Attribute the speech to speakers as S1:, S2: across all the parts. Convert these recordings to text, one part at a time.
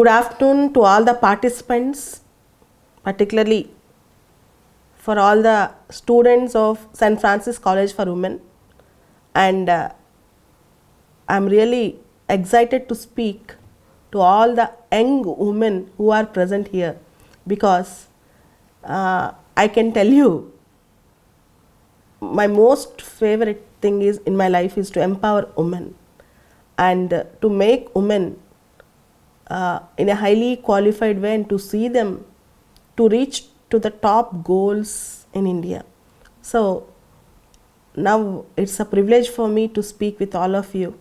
S1: Good afternoon to all the participants, particularly for all the students of St. Francis College for Women. And I'm really excited to speak to all the young women who are present here, because I can tell you my most favorite thing is in my life is to empower women and to make women in a highly qualified way and to see them to reach to the top goals in India. So now it's a privilege for me to speak with all of you,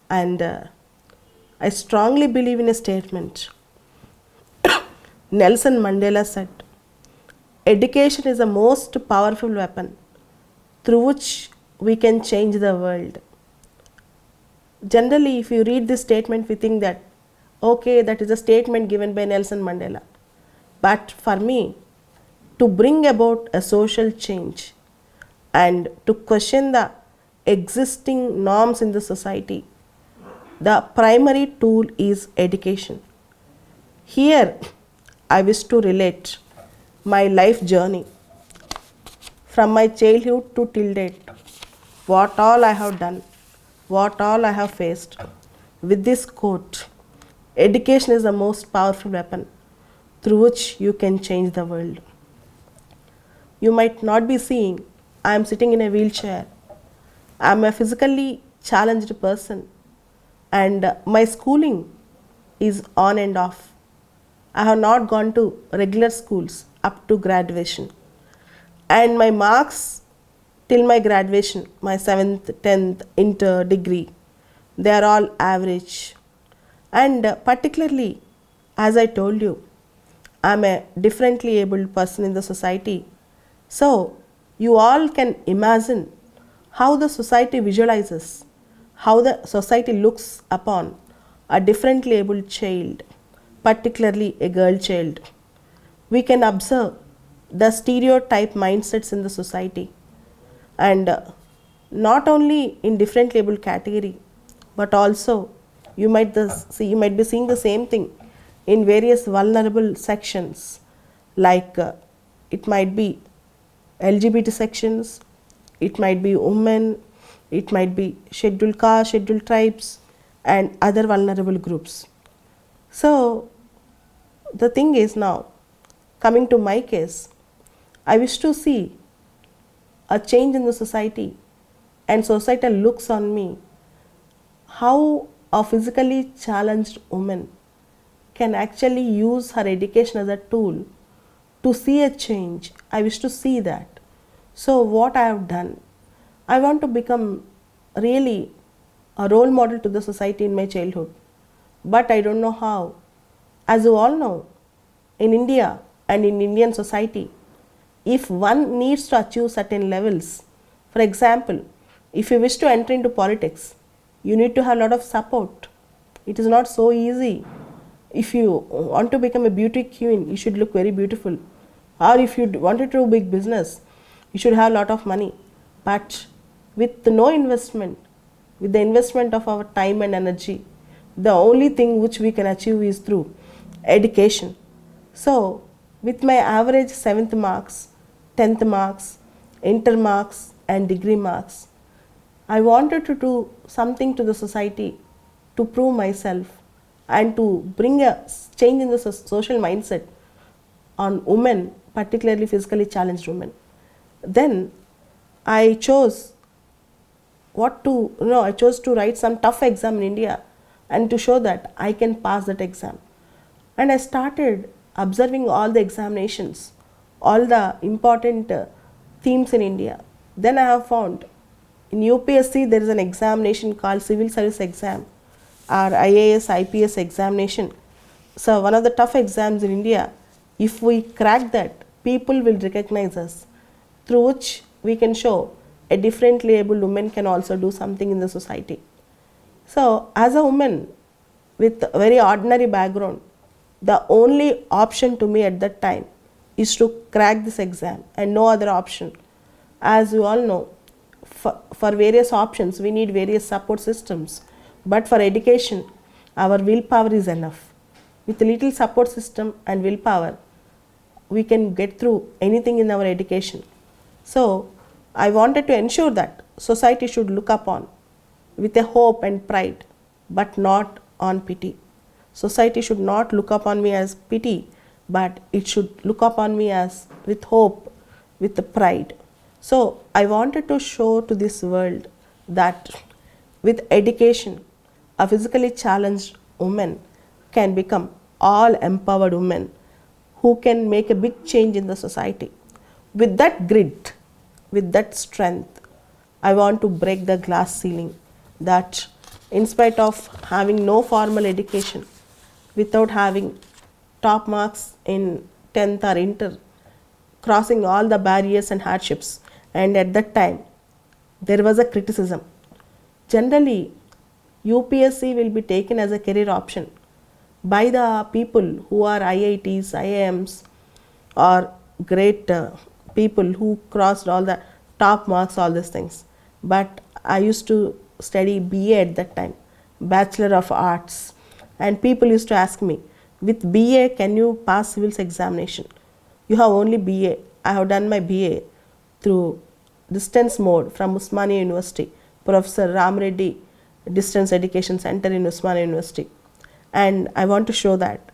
S1: and I strongly believe in a statement. Nelson Mandela said, "Education is the most powerful weapon through which we can change the world." Generally, if you read this statement, we think that, okay, that is a statement given by Nelson Mandela. But for me, to bring about a social change and to question the existing norms in the society, the primary tool is education. Here, I wish to relate my life journey from my childhood to till date, what all I have done, what all I have faced. With this quote, education is the most powerful weapon through which you can change the world. You might not be seeing, I am sitting in a wheelchair. I am a physically challenged person, and my schooling is on and off. I have not gone to regular schools up to graduation, and my marks till my graduation, my 7th, 10th, inter, degree, they are all average. And particularly, as I told you, I am a differently abled person in the society. So you all can imagine how the society visualizes, how the society looks upon a differently abled child, particularly a girl child. We can observe the stereotype mindsets in the society, and not only in differently abled category, but also you might be seeing the same thing in various vulnerable sections, like it might be LGBT sections, it might be women, it might be scheduled caste, scheduled tribes, and other vulnerable groups. So the thing is, now coming to my case, I wish to see a change in the society, and society looks on me how a physically challenged woman can actually use her education as a tool to see a change. I wish to see that. So what I have done, I want to become really a role model to the society in my childhood, but I don't know how. As you all know, in India and in Indian society, if one needs to achieve certain levels, for example, if you wish to enter into politics, you need to have a lot of support. It is not so easy. If you want to become a beauty queen, you should look very beautiful. Or if you wanted to do big business, you should have a lot of money. But with no investment, with the investment of our time and energy, the only thing which we can achieve is through education. So with my average 7th marks, 10th marks, inter marks, and degree marks, I wanted to do something to the society to prove myself and to bring a change in the social mindset on women, particularly physically challenged women. Then I chose I chose to write some tough exam in India and to show that I can pass that exam. And I started observing all the examinations, all the important themes in India. Then I have found in UPSC there is an examination called Civil Service Exam or IAS, IPS examination. So one of the tough exams in India. If we crack that, people will recognize us, through which we can show a differently abled woman can also do something in the society. So as a woman with a very ordinary background, the only option to me at that time is to crack this exam and no other option. As you all know, for various options we need various support systems, but for education our willpower is enough. With a little support system and willpower, we can get through anything in our education. So, I wanted to ensure that society should look upon with a hope and pride, but not on pity. Society should not look upon me as pity, but it should look upon me as with hope, with the pride. So I wanted to show to this world that with education, a physically challenged woman can become all empowered women who can make a big change in the society. With that grit, with that strength, I want to break the glass ceiling that in spite of having no formal education, without having top marks in 10th or inter, crossing all the barriers and hardships, and at that time there was a criticism. Generally, UPSC will be taken as a career option by the people who are IITs, IIMs, or great people who crossed all the top marks, all these things. But I used to study BA at that time, Bachelor of Arts, and people used to ask me, with BA can you pass civils examination? You have only BA. I have done my BA through distance mode from Usmania University, Professor Ram Reddy Distance Education Center in Usmania University. And I want to show that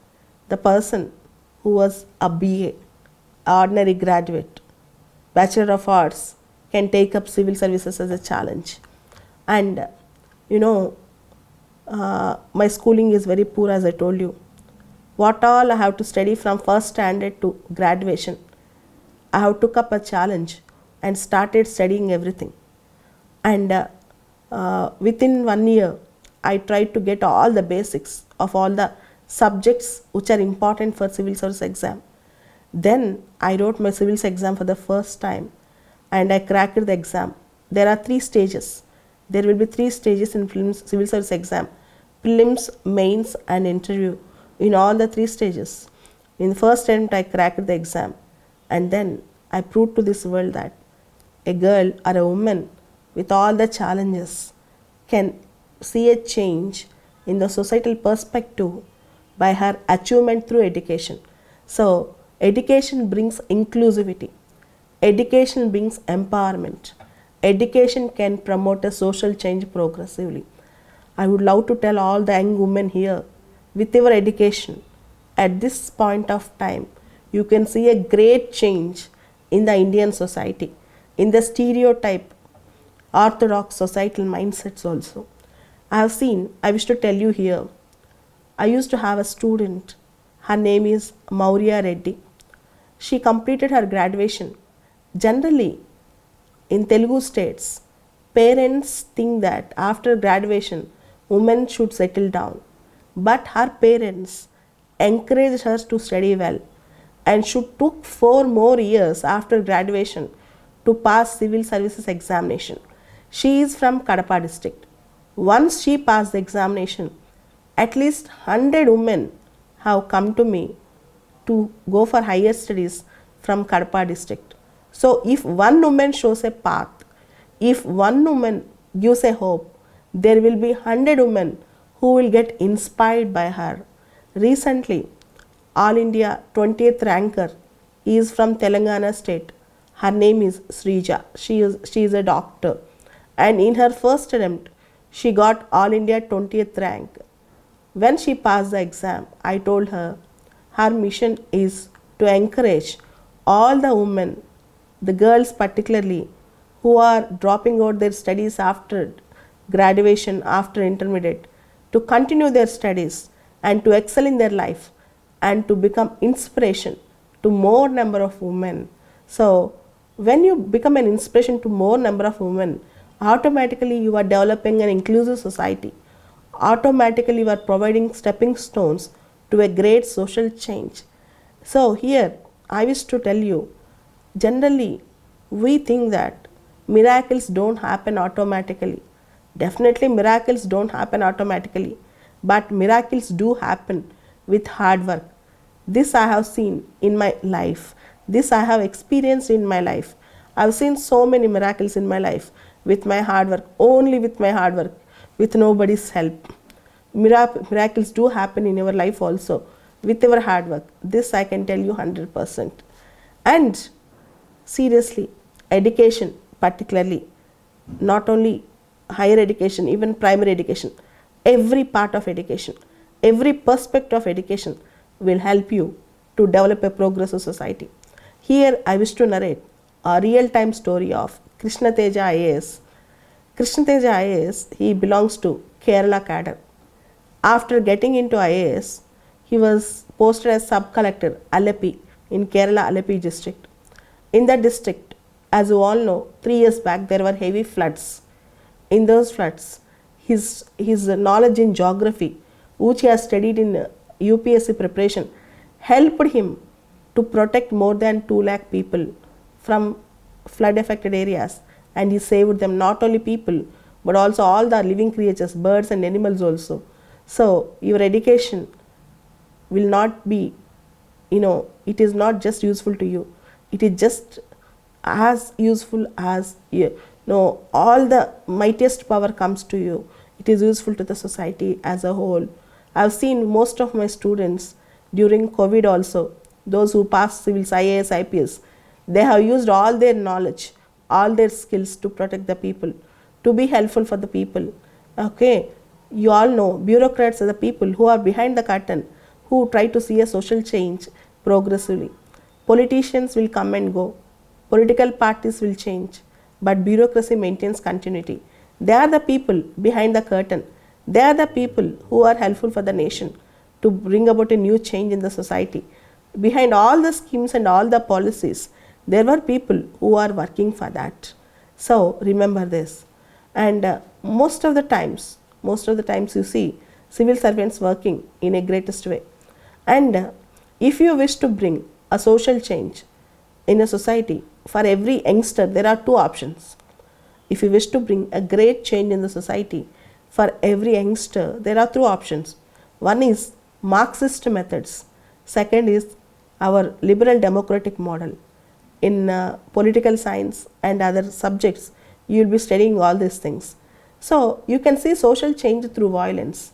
S1: the person who was a BA, ordinary graduate, Bachelor of Arts, can take up civil services as a challenge. And my schooling is very poor, as I told you. What all I have to study from first standard to graduation, I have took up a challenge and started studying everything. And within 1 year, I tried to get all the basics of all the subjects which are important for civil service exam. Then I wrote my civils exam for the first time and I cracked the exam. There are 3 stages. There will be 3 stages in civil service exam: prelims, mains and interview. In all the 3 stages, in the first attempt I cracked the exam, and then I proved to this world that a girl or a woman with all the challenges can see a change in the societal perspective by her achievement through education. So education brings inclusivity, education brings empowerment, education can promote a social change progressively. I would love to tell all the young women here, with your education, at this point of time, you can see a great change in the Indian society, in the stereotype, orthodox societal mindsets also. I wish to tell you here, I used to have a student, her name is Maurya Reddy. She completed her graduation. Generally, in Telugu states, parents think that after graduation, women should settle down. But her parents encouraged her to study well, and she took 4 more years after graduation to pass civil services examination. She is from Kadapa district. Once she passed the examination, at least 100 women have come to me to go for higher studies from Kadapa district. So if one woman shows a path, if one woman gives a hope, there will be 100 women who will get inspired by her. Recently, All India 20th ranker is from Telangana state. Her name is Srija. She is a doctor. And in her first attempt, she got All India 20th rank. When she passed the exam, I told her mission is to encourage all the women, the girls particularly, who are dropping out their studies after graduation, after intermediate, to continue their studies and to excel in their life and to become inspiration to more number of women. So when you become an inspiration to more number of women, automatically you are developing an inclusive society. Automatically you are providing stepping stones to a great social change. So here I wish to tell you, generally we think that miracles don't happen automatically. Definitely miracles don't happen automatically, but miracles do happen with hard work. This I have seen in my life. This I have experienced in my life. I have seen so many miracles in my life with my hard work, only with my hard work, with nobody's help. Miracles do happen in your life also. with your hard work. This I can tell you 100%. And seriously, education particularly, not only higher education, even primary education, every part of education, every perspective of education will help you to develop a progressive society. Here I wish to narrate a real-time story of Krishna Teja IAS. Krishna Teja IAS, he belongs to Kerala cadre. After getting into IAS, he was posted as sub-collector Alleppey in Kerala Alleppey district. In that district, as you all know, 3 years back there were heavy floods. In those floods, his knowledge in geography, which he has studied in UPSC preparation, helped him to protect more than 2 lakh people from flood affected areas, and he saved them, not only people but also all the living creatures, birds and animals also. So your education will not be, it is not just useful to you, it is just as useful as all the mightiest power comes to you. It is useful to the society as a whole. I have seen most of my students during COVID also, those who passed civils, IAS, IPS, they have used all their knowledge, all their skills to protect the people, to be helpful for the people. Okay, you all know bureaucrats are the people who are behind the curtain, who try to see a social change progressively. Politicians will come and go, political parties will change, but bureaucracy maintains continuity. They are the people behind the curtain. They are the people who are helpful for the nation to bring about a new change in the society. Behind all the schemes and all the policies, there were people who are working for that. So remember this. And most of the times you see civil servants working in a greatest way. And if you wish to bring a social change in a society, for every youngster there are 2 options. If you wish to bring a great change in the society, for every youngster there are 2 options. One is Marxist methods. Second is our liberal democratic model. In political science and other subjects, you will be studying all these things. So you can see social change through violence.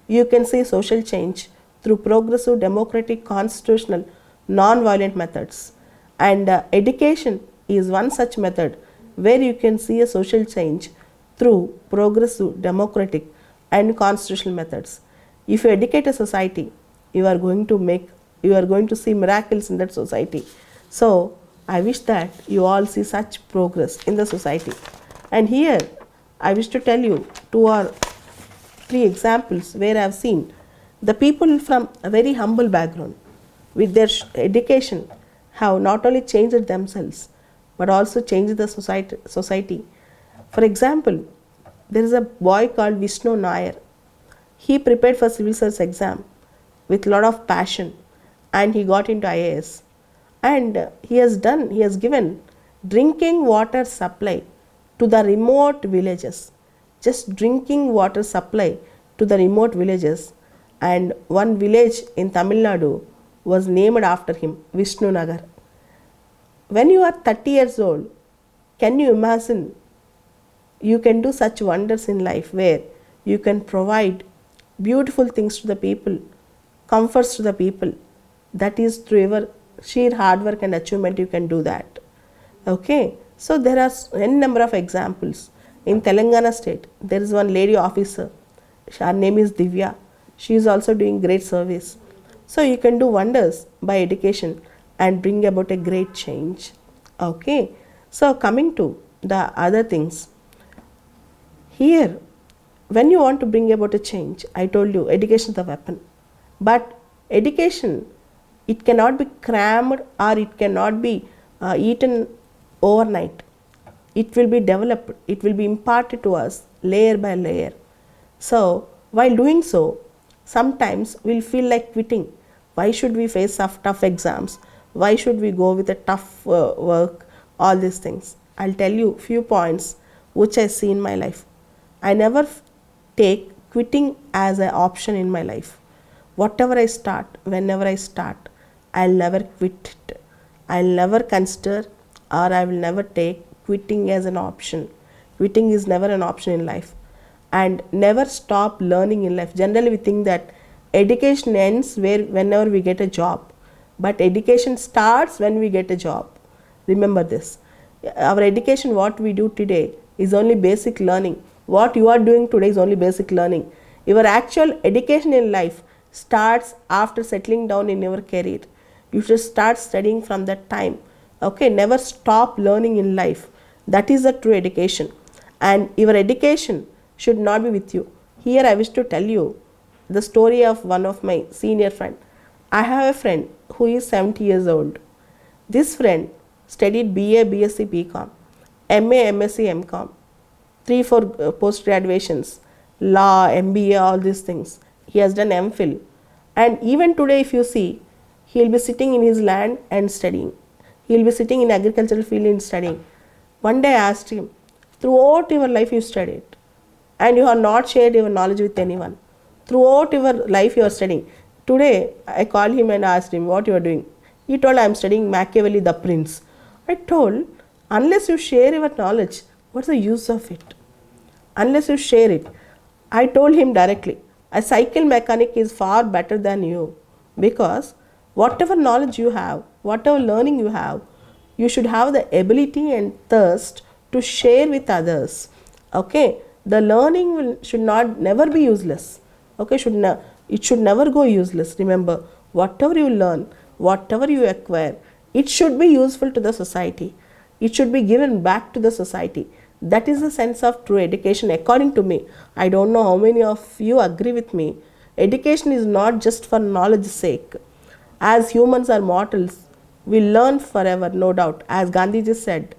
S1: You can see social change through progressive, democratic, constitutional, non-violent methods. And education is one such method where you can see a social change through progressive, democratic and constitutional methods. If you educate a society, you are going to see miracles in that society. So I wish that you all see such progress in the society. And here I wish to tell you 2 or 3 examples where I have seen the people from a very humble background with their education have not only changed themselves but also changed the society. For example, there is a boy called Vishnu Nair. He prepared for civil service exam with a lot of passion and he got into IAS. And he has given drinking water supply to the remote villages, just drinking water supply to the remote villages. And one village in Tamil Nadu was named after him, Vishnu Nagar. When you are 30 years old, can you imagine you can do such wonders in life where you can provide beautiful things to the people, comforts to the people? That is through your sheer hard work and achievement you can do that. Okay, so there are n number of examples. In Telangana state, there is one lady officer. Her name is Divya. She is also doing great service. So you can do wonders by education and bring about a great change. Okay, so coming to the other things. Here, when you want to bring about a change, I told you education is the weapon. But education, it cannot be crammed or it cannot be eaten overnight. It will be developed, it will be imparted to us layer by layer. So while doing so, sometimes we'll feel like quitting. Why should we face tough exams? Why should we go with a tough work? All these things. I'll tell you few points which I see in my life. I never take quitting as an option in my life. Whatever I start, whenever I start, I'll never quit it. I'll never consider or I will never take quitting as an option. Quitting is never an option in life. And never stop learning in life. Generally we think that education ends whenever we get a job, but education starts when we get a job. Remember this. Our education, what we do today, is only basic learning. What you are doing today is only basic learning. Your actual education in life starts after settling down in your career. You should start studying from that time. Okay, never stop learning in life. That is the true education. And your education should not be with you. Here I wish to tell you the story of one of my senior friend. I have a friend who is 70 years old. This friend studied BA, BSc, BCom, MA, MSc, MCom, 3-4 post graduations, law, MBA, all these things. He has done MPhil. And even today, if you see, he will be sitting in his land and studying. He will be sitting in agricultural field and studying. One day I asked him, throughout your life you studied and you have not shared your knowledge with anyone. Throughout your life you are studying. Today I called him and asked him what you are doing. He told, I am studying Machiavelli the Prince. I told, unless you share your knowledge, what's the use of it? Unless you share it. I told him directly, a cycle mechanic is far better than you, because whatever knowledge you have, whatever learning you have, you should have the ability and thirst to share with others. Okay, the learning should never be useless. Okay, it should never go useless. Remember, whatever you learn, whatever you acquire, it should be useful to the society. It should be given back to the society. That is the sense of true education according to me. I don't know how many of you agree with me. Education is not just for knowledge's sake. As humans are mortals, we learn forever, no doubt. As Gandhi just said,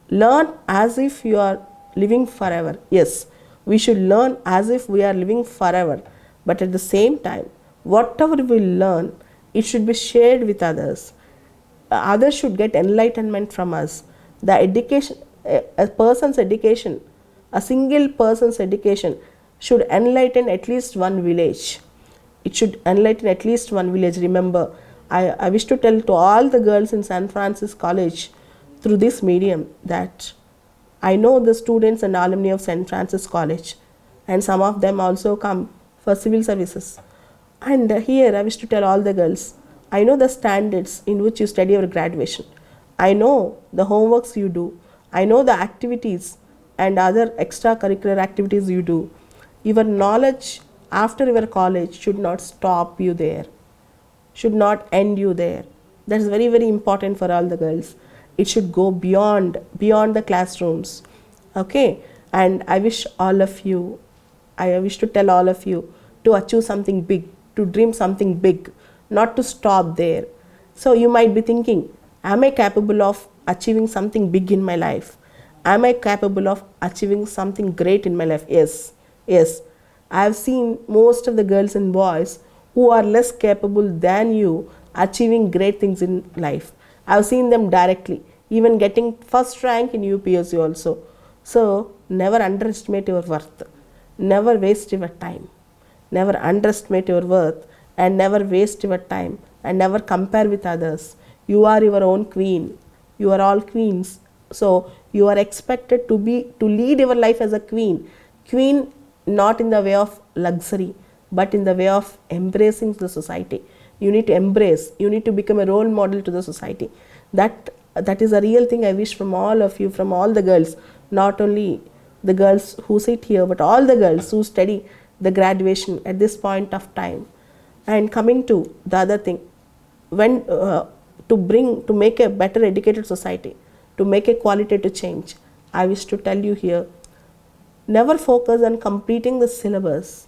S1: learn as if you are living forever. Yes, we should learn as if we are living forever. But at the same time, whatever we learn, it should be shared with others. Others should get enlightenment from us. The education, a person's education, a single person's education should enlighten at least one village. It should enlighten at least one village. Remember, I wish to tell to all the girls in San Francisco College through this medium that I know the students and alumni of St. Francis College, and some of them also come for civil services. And here I wish to tell all the girls, I know the standards in which you study your graduation. I know the homeworks you do. I know the activities and other extracurricular activities you do. Your knowledge after your college should not stop you there, should not end you there. That is very, very important for all the girls. It should go beyond the classrooms. Okay, and I wish to tell all of you to achieve something big, to dream something big, not to stop there. So you might be thinking, am I capable of achieving something big in my life? Am I capable of achieving something great in my life? Yes, yes. I have seen most of the girls and boys who are less capable than you achieving great things in life. I have seen them directly, even getting first rank in UPSC also. So never underestimate your worth. Never waste your time. Never underestimate your worth, and never waste your time, and never compare with others. You are your own queen. You are all queens. So you are expected to lead your life as a queen. Queen not in the way of luxury, but in the way of embracing the society. You need to embrace. You need to become a role model to the society. That is a real thing I wish from all of you, from all the girls, not only the girls who sit here, but all the girls who study the graduation at this point of time. And coming to the other thing, when to make a better educated society, to make a qualitative change, I wish to tell you here, never focus on completing the syllabus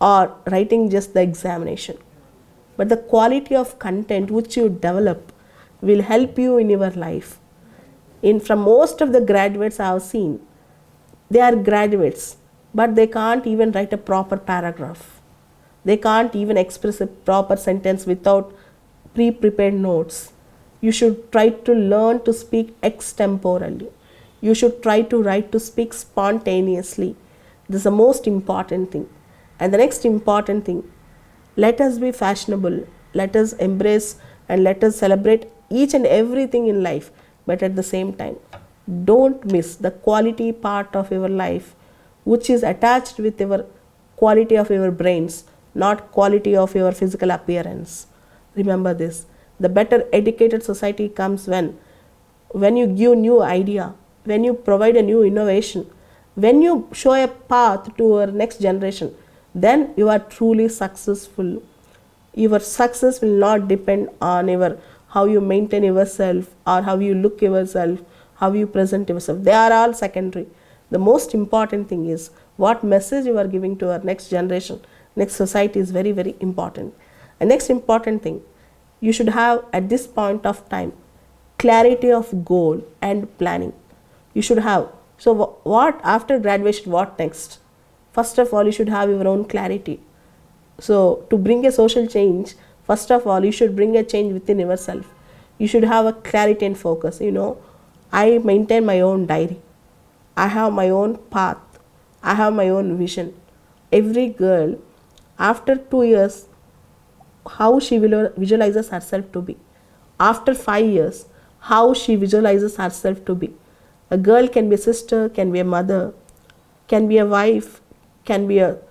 S1: or writing just the examination, but the quality of content which you develop will help you in your life. From most of the graduates I have seen, they are graduates, but they can't even write a proper paragraph. They can't even express a proper sentence without pre-prepared notes. You should try to learn to speak extemporally. You should try to speak spontaneously. This is the most important thing. And the next important thing, let us be fashionable. Let us embrace and let us celebrate each and everything in life. But at the same time, don't miss the quality part of your life, which is attached with your quality of your brains, not quality of your physical appearance. Remember this. The better educated society comes when you give new idea, when you provide a new innovation, when you show a path to our next generation, then you are truly successful. Your success will not depend on your how you maintain yourself or how you look yourself, how you present yourself. They are all secondary. The most important thing is what message you are giving to our next generation, next society is very, very important. And next important thing, you should have at this point of time clarity of goal and planning. You should have. So what after graduation, what next? First of all, you should have your own clarity. So to bring a social change, first of all, you should bring a change within yourself. You should have a clarity and focus. I maintain my own diary. I have my own path. I have my own vision. Every girl, after 2 years, how she visualizes herself to be. After 5 years, how she visualizes herself to be. A girl can be a sister, can be a mother, can be a wife, can be a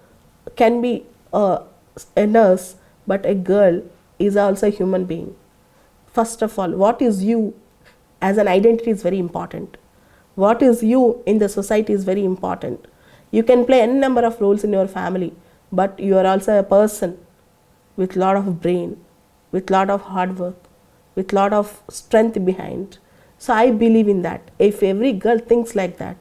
S1: nurse, but a girl is also a human being. First of all, what is you as an identity is very important. What is you in the society is very important. You can play any number of roles in your family, but you are also a person with lot of brain, with lot of hard work, with lot of strength behind. So I believe in that. If every girl thinks like that,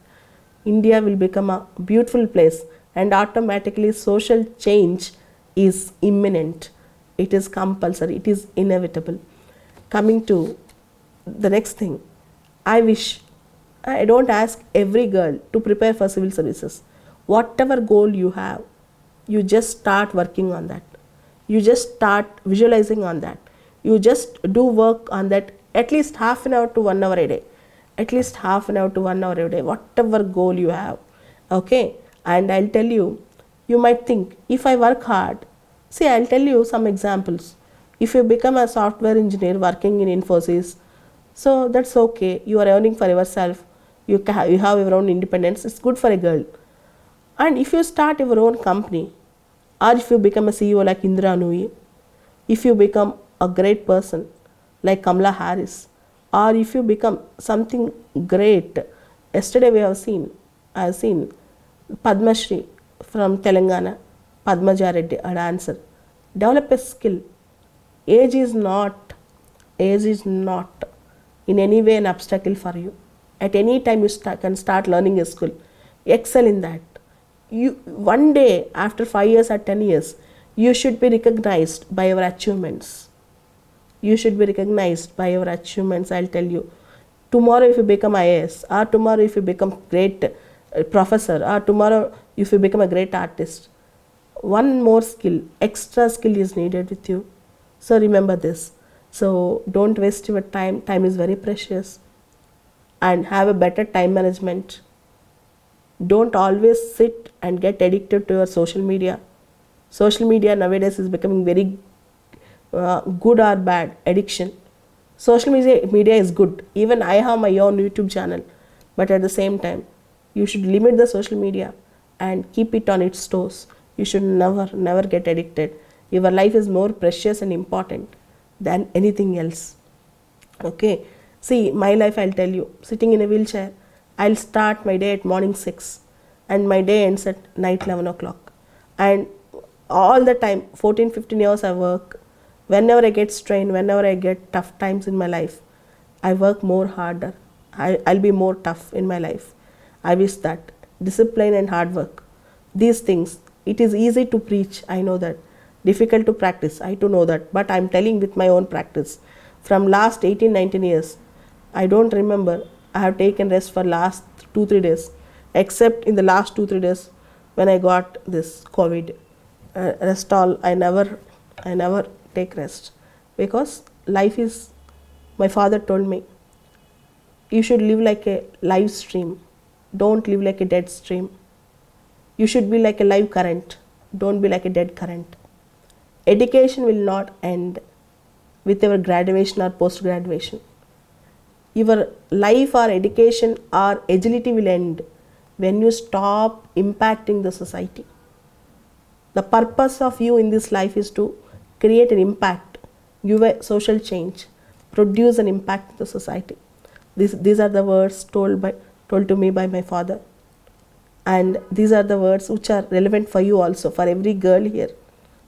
S1: India will become a beautiful place, and automatically social change is imminent. It is compulsory. It is inevitable. Coming to the next thing, I don't ask every girl to prepare for civil services. Whatever goal you have, you just start working on that. You just start visualizing on that. You just do work on that at least half an hour to 1 hour a day. At least half an hour to 1 hour a day, whatever goal you have. Okay? And I'll tell you, you might think, if I work hard, see, I'll tell you some examples. If you become a software engineer working in Infosys, so that's okay. You are earning for yourself. You have your own independence. It's good for a girl. And if you start your own company, or if you become a CEO like Indra Nui, if you become a great person like Kamala Harris, or if you become something great, yesterday I have seen Padma Shri from Telangana, Padmaja Reddy, a dancer. Develop a skill. Age is not in any way an obstacle for you. At any time you can start learning a skill. Excel in that. One day, after 5 years or 10 years, you should be recognized by your achievements. You should be recognized by your achievements, I'll tell you. Tomorrow if you become IAS, or tomorrow if you become great professor, or tomorrow if you become a great artist, one more skill, extra skill is needed with you. So remember this. So don't waste your time. Time is very precious. And have a better time management. Don't always sit and get addicted to your social media. Social media nowadays is becoming very good or bad addiction. Social media is good. Even I have my own YouTube channel. But at the same time, you should limit the social media and keep it on its toes. You should never get addicted. Your life is more precious and important than anything else. Okay. See, my life, I'll tell you, sitting in a wheelchair, I'll start my day at morning 6 and my day ends at night 11 o'clock. And all the time, 14-15 years I work. Whenever I get strained, whenever I get tough times in my life, I work more harder. I'll be more tough in my life. I wish that. Discipline and hard work. These things, it is easy to preach, I know that. Difficult to practice, I too know that. But I'm telling with my own practice. From last 18-19 years, I don't remember I have taken rest for last 2-3 days, except in the last 2-3 days when I got this COVID. Rest all, I never take rest, because life is, my father told me, you should live like a live stream. Don't live like a dead stream. You should be like a live current. Don't be like a dead current. Education will not end with your graduation or post-graduation. Your life or education or agility will end when you stop impacting the society. The purpose of you in this life is to create an impact, give a social change, produce an impact in the society. These are the words told to me by my father. And these are the words which are relevant for you also, for every girl here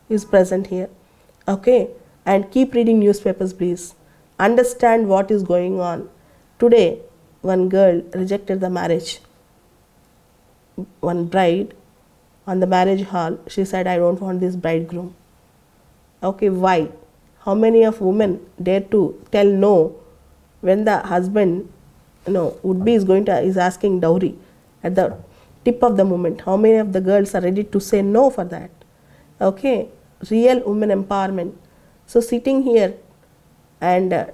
S1: who is present here. Okay? And keep reading newspapers, please. Understand what is going on. Today, one girl rejected the marriage. One bride on the marriage hall, she said, I don't want this bridegroom. Okay, why? How many of women dare to tell no when the husband, would be is asking dowry at the tip of the moment? How many of the girls are ready to say no for that? Okay, real women empowerment. So sitting here and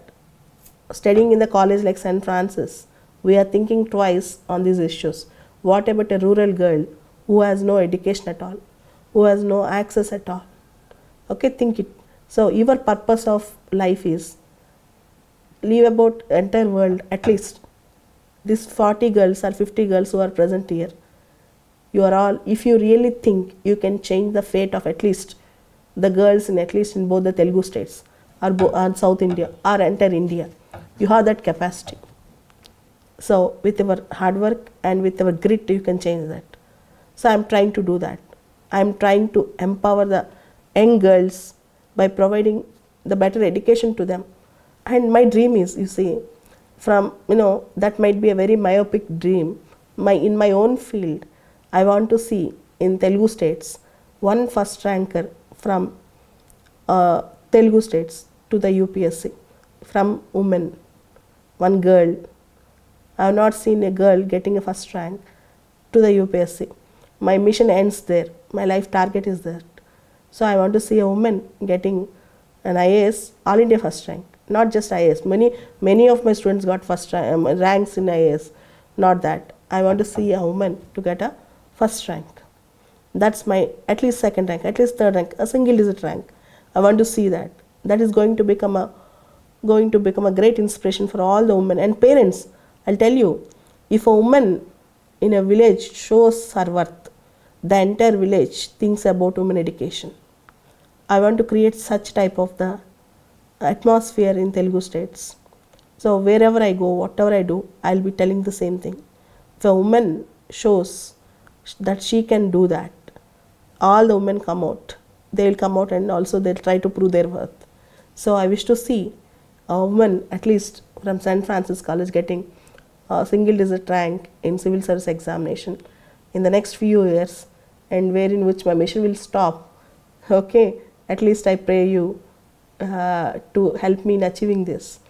S1: studying in the college like St. Francis, we are thinking twice on these issues. What about a rural girl who has no education at all, who has no access at all? Okay, think it. So your purpose of life is leave about entire world, at least these 40 girls or 50 girls who are present here. You are all, if you really think you can change the fate of at least the girls in at least in both the Telugu states or South India or entire India, you have that capacity. So with our hard work and with our grit, you can change that. So I am trying to do that. I am trying to empower the young girls by providing the better education to them. And my dream is, you see, from, that might be a very myopic dream. In my own field, I want to see in Telugu states one first ranker from Telugu states to the UPSC, from women, one girl. I have not seen a girl getting a first rank to the UPSC. My mission ends there. My life target is that. So I want to see a woman getting an IAS, All India first rank. Not just IAS. Many of my students got first ranks in IAS. Not that. I want to see a woman to get a first rank. That's my at least second rank, at least third rank, a single digit rank. I want to see that. That is going to become a great inspiration for all the women and parents. I'll tell you, if a woman in a village shows her worth, the entire village thinks about women education. I want to create such type of the atmosphere in Telugu states. So wherever I go, whatever I do, I'll be telling the same thing. If a woman shows that she can do that, all the women come out. They will come out and also they'll try to prove their worth. So I wish to see a woman at least from St. Francis College getting a single digit rank in civil service examination in the next few years, and wherein which my mission will stop. Okay, at least I pray you to help me in achieving this.